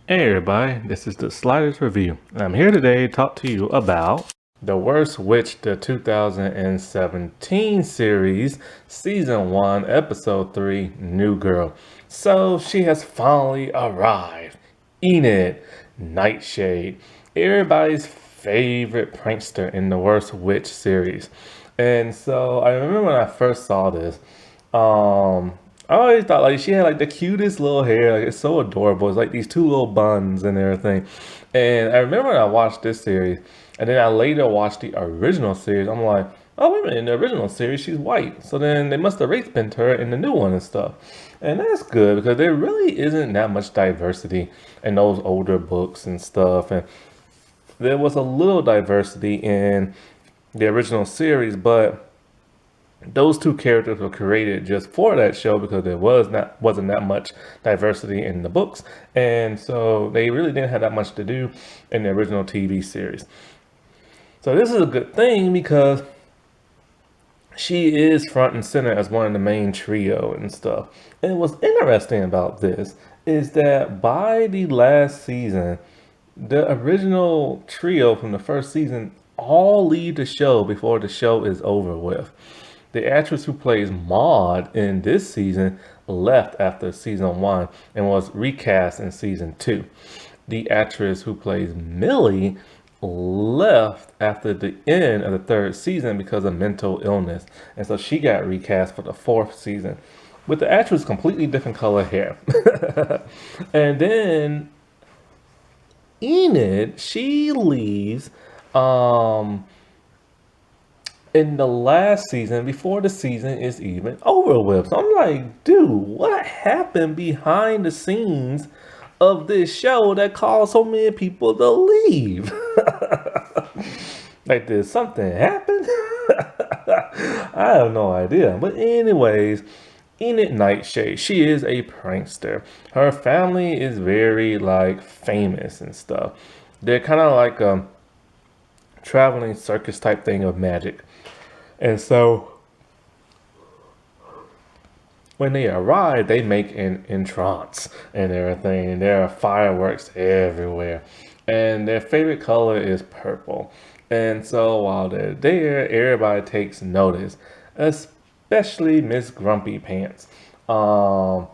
Hey everybody, this is the Sliders Review. I'm here today to talk to you about The Worst Witch, the 2017 series, Season 1, Episode 3, New Girl. So she has finally arrived. Enid, Nightshade, everybody's favorite prankster in The Worst Witch series. And so I remember when I first saw this, I always thought like she had like the cutest little hair, like it's so adorable. It's like these two little buns and everything. And I remember when I watched this series, and then I later watched the original series. I'm like, oh wait a minute, in the original series she's white, so then they must have race bent her in the new one and stuff. And that's good because there really isn't that much diversity in those older books and stuff. And there was a little diversity in the original series, but those two characters were created just for that show because there wasn't that much diversity in the books, and so they really didn't have that much to do in the original TV series. So this is a good thing because she is front and center as one of the main trio and stuff. And what's interesting about this is that by the last season, the original trio from the first season all leave the show before the show is over with. The actress who plays Maud in this season left after season 1 and was recast in season 2. The actress who plays Millie left after the end of the third season because of mental illness. And so she got recast for the fourth season with the actress completely different color hair. And then Enid, she leaves in the last season before the season is even over with. So I'm like, dude, what happened behind the scenes of this show that caused so many people to leave? Like, did something happen? I have no idea. But anyways, Enid Nightshade, she is a prankster. Her family is very like famous and stuff. They're kind of like a traveling circus type thing of magic. And so when they arrive, they make an entrance and everything. And there are fireworks everywhere. And their favorite color is purple. And so while they're there, everybody takes notice, especially Miss Grumpy Pants. Um,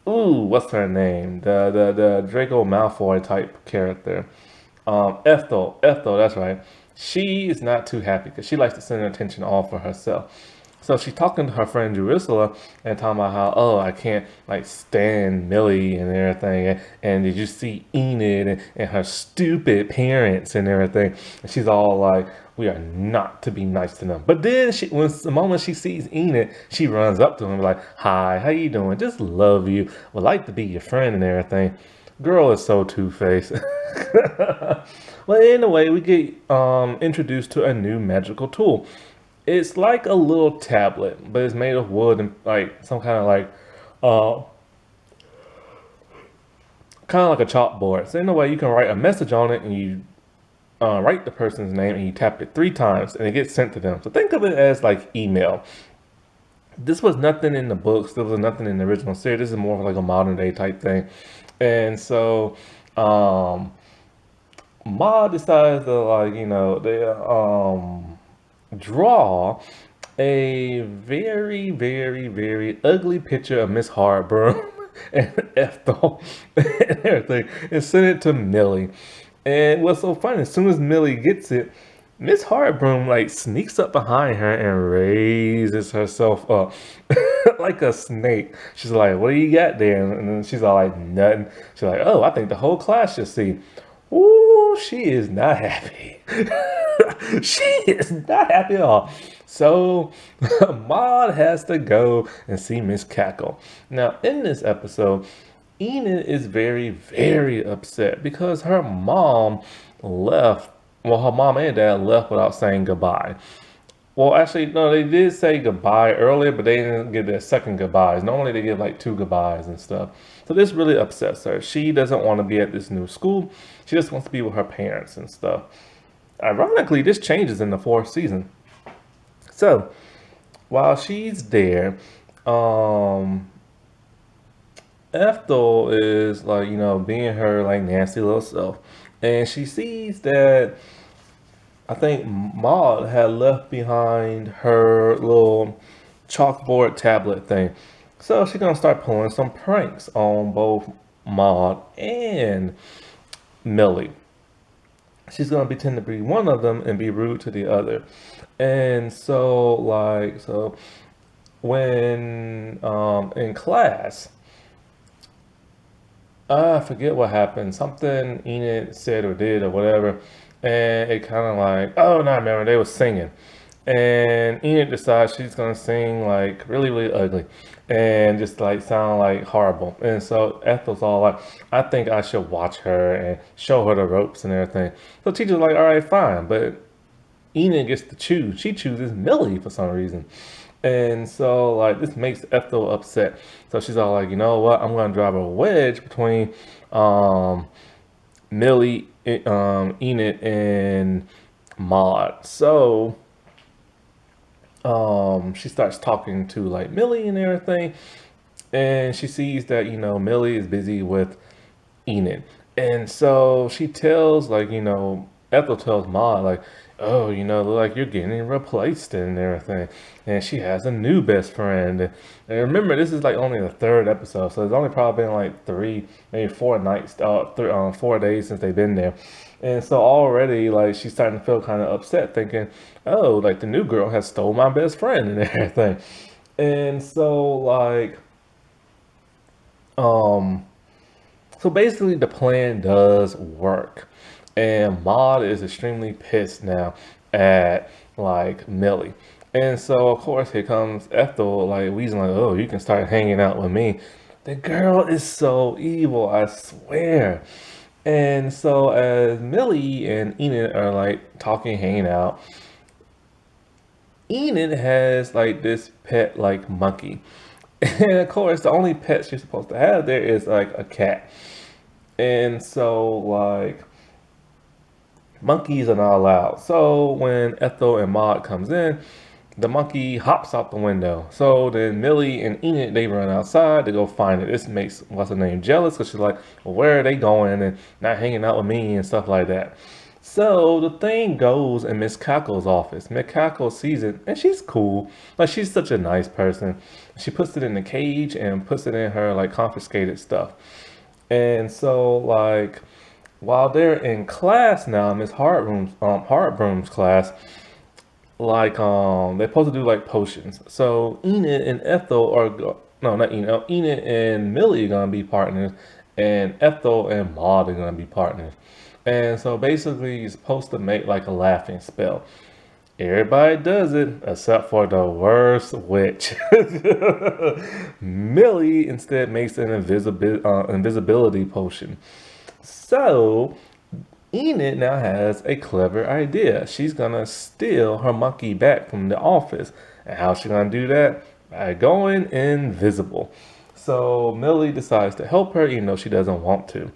what's her name? The Draco Malfoy type character. Ethel, that's right. She is not too happy because she likes to send attention all for herself. So she's talking to her friend Jerusalem and talking about how, oh, I can't like stand Millie and everything. And did you see Enid and her stupid parents and everything? And she's all like, we are not to be nice to them. But then when the moment she sees Enid, she runs up to him like, hi, how you doing? Just love you. Would like to be your friend and everything. Girl is so two-faced. Well, anyway, we get introduced to a new magical tool. It's like a little tablet, but it's made of wood and like some uh, kind of like a chalkboard. So in a way, you can write a message on it, and you write the person's name, and you tap it 3 times, and it gets sent to them. So think of it as like email. This was nothing in the books. There was nothing in the original series. This is more of like a modern day type thing. And so Ma decides to like, they draw a very, very, very ugly picture of Miss Harborough and Ethel and everything and send it to Millie. And what's so funny, as soon as Millie gets it, Miss Heartbroom like sneaks up behind her and raises herself up like a snake. She's like, "What do you got there?" And then she's all like, "Nothing." She's like, "Oh, I think the whole class should see." Ooh, she is not happy. She is not happy at all. So Maud has to go and see Miss Cackle. Now, in this episode, Enid is very, very upset because her mom left. Well, her mom and dad left without saying goodbye. Well, actually, no, they did say goodbye earlier, but they didn't give their second goodbyes. Normally, they give like 2 goodbyes and stuff. So this really upsets her. She doesn't want to be at this new school. She just wants to be with her parents and stuff. Ironically, this changes in the fourth season. So while she's there, um, Ethel is like, being her like nasty little self. And she sees that I think Maud had left behind her little chalkboard tablet thing. So she's gonna start pulling some pranks on both Maud and Millie. She's gonna pretend to be one of them and be rude to the other. And so when in class, I forget what happened. Something Enid said or did or whatever, and it kind of like, oh, no, I remember they were singing, and Enid decides she's gonna sing like really, really ugly, and just like sound like horrible. And so Ethel's all like, I think I should watch her and show her the ropes and everything. So teacher's like, all right, fine, but Enid gets to choose. She chooses Millie for some reason. And so, like, this makes Ethel upset. So she's all like, you know what? I'm going to drive a wedge between um, Millie, Enid, and Maud. So she starts talking to, like, Millie and everything. And she sees that, Millie is busy with Enid. And so she tells, like, Ethel tells Ma, like, oh, look like you're getting replaced and everything. And she has a new best friend. And remember, this is like only the third episode, so it's only probably been like 4 days since they've been there. And so already, like, she's starting to feel kind of upset, thinking, oh, like the new girl has stole my best friend and everything. And um, so basically, the plan does work, and Maud is extremely pissed now at like Millie, and so of course here comes Ethel like wheezing like, "Oh, you can start hanging out with me." The girl is so evil, I swear. And so as Millie and Enid are like talking, hanging out, Enid has like this pet like monkey, and of course the only pet she's supposed to have there is like a cat. And so, like, monkeys are not allowed. So when Ethel and Maud comes in, the monkey hops out the window. So then Millie and Enid, they run outside to go find it. This makes what's her name jealous because she's like, well, where are they going and not hanging out with me and stuff like that. So the thing goes in Miss Cackle's office. Miss Cackle sees it and she's cool. Like she's such a nice person. She puts it in the cage and puts it in her like confiscated stuff. And so like while they're in class now, Miss Hartbroom's class, like they're supposed to do like potions. So Enid and Ethel are no, not Enid. Enid and Millie are gonna be partners, and Ethel and Maud are gonna be partners. And so basically, you're supposed to make like a laughing spell. Everybody does it except for the worst witch. Millie instead makes an invisibility potion. So Enid now has a clever idea. She's gonna steal her monkey back from the office. And how's she gonna do that? By going invisible. So Millie decides to help her even though she doesn't want to.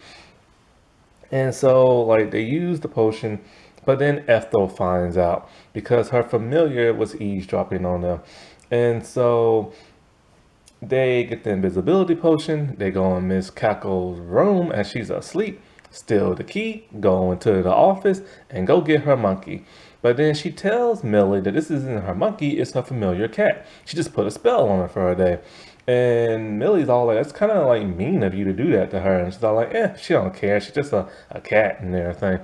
And so like they use the potion, but then Ethel finds out because her familiar was eavesdropping on them. And so they get the invisibility potion. They go in Miss Cackle's room and she's asleep. Steal the key, go into the office, and go get her monkey. But then she tells Millie that this isn't her monkey, it's her familiar cat. She just put a spell on her for a day. And Millie's all like, that's kind of like mean of you to do that to her. And she's all like, she don't care. She's just a cat and everything.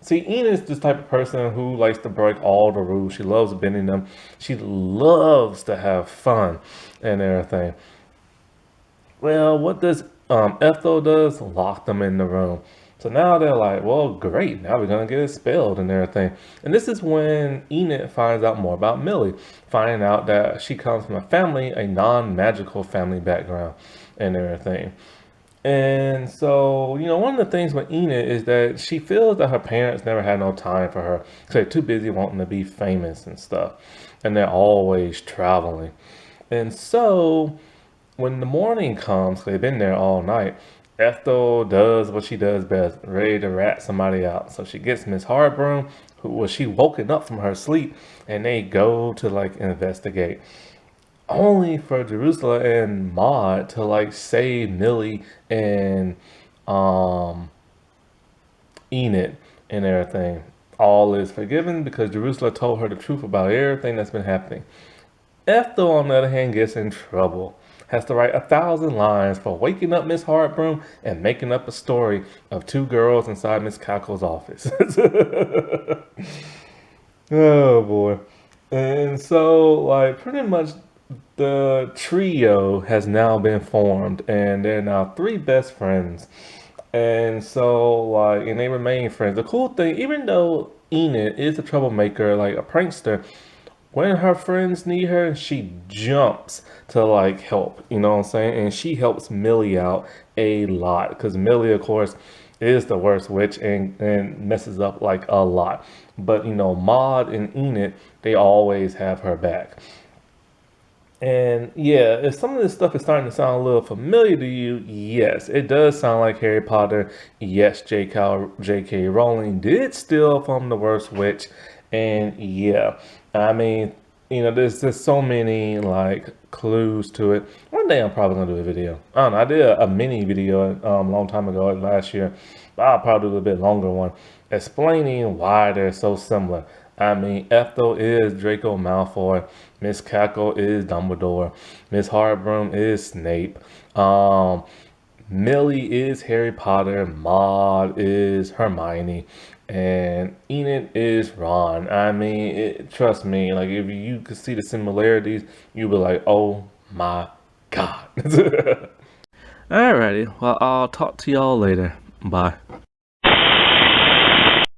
See, Enid is this type of person who likes to break all the rules. She loves bending them. She loves to have fun and everything. Well, what does Ethel does? Lock them in the room. So now they're like, well, great. Now we're gonna get expelled and everything. And this is when Enid finds out more about Millie, finding out that she comes from a non-magical family background and everything. And so, one of the things with Enid is that she feels that her parents never had no time for her because they're too busy wanting to be famous and stuff. And they're always traveling. And so, when the morning comes, they've been there all night, Ethel does what she does best, ready to rat somebody out. So she gets Miss Harbroom, who was she woken up from her sleep, and they go to like investigate. only for Jerusalem and Maud to like save Millie and um Enid and everything. All is forgiven because Jerusalem told her the truth about everything that's been happening. Ethel, on the other hand, gets in trouble. Has to write 1,000 lines for waking up Miss Hardbroom and making up a story of two girls inside Miss Cackle's office. Oh boy. And so, like, pretty much the trio has now been formed, and they're now three best friends. And so, like, and they remain friends. The cool thing, even though Enid is a troublemaker, like a prankster, when her friends need her, she jumps to like help, you know what I'm saying? And she helps Millie out a lot because Millie, of course, is the worst witch and messes up like a lot. But you know, Maud and Enid, they always have her back. And yeah, if some of this stuff is starting to sound a little familiar to you, yes, it does sound like Harry Potter. Yes, J.K. Rowling did steal from the worst witch. And yeah, I mean, you know, there's just so many like clues to it. One day I'm probably gonna do a video. I don't know, I did a mini video a long time ago last year, but I'll probably do a bit longer one explaining why they're so similar. I mean, Ethel is Draco Malfoy. Miss Cackle is Dumbledore. Miss Hardbroom is Snape. Um, Millie is Harry Potter. Maud is Hermione. And Enid is Ron. I mean, trust me, like if you could see the similarities, you'd be like, oh my God. Alrighty, well, I'll talk to y'all later. Bye.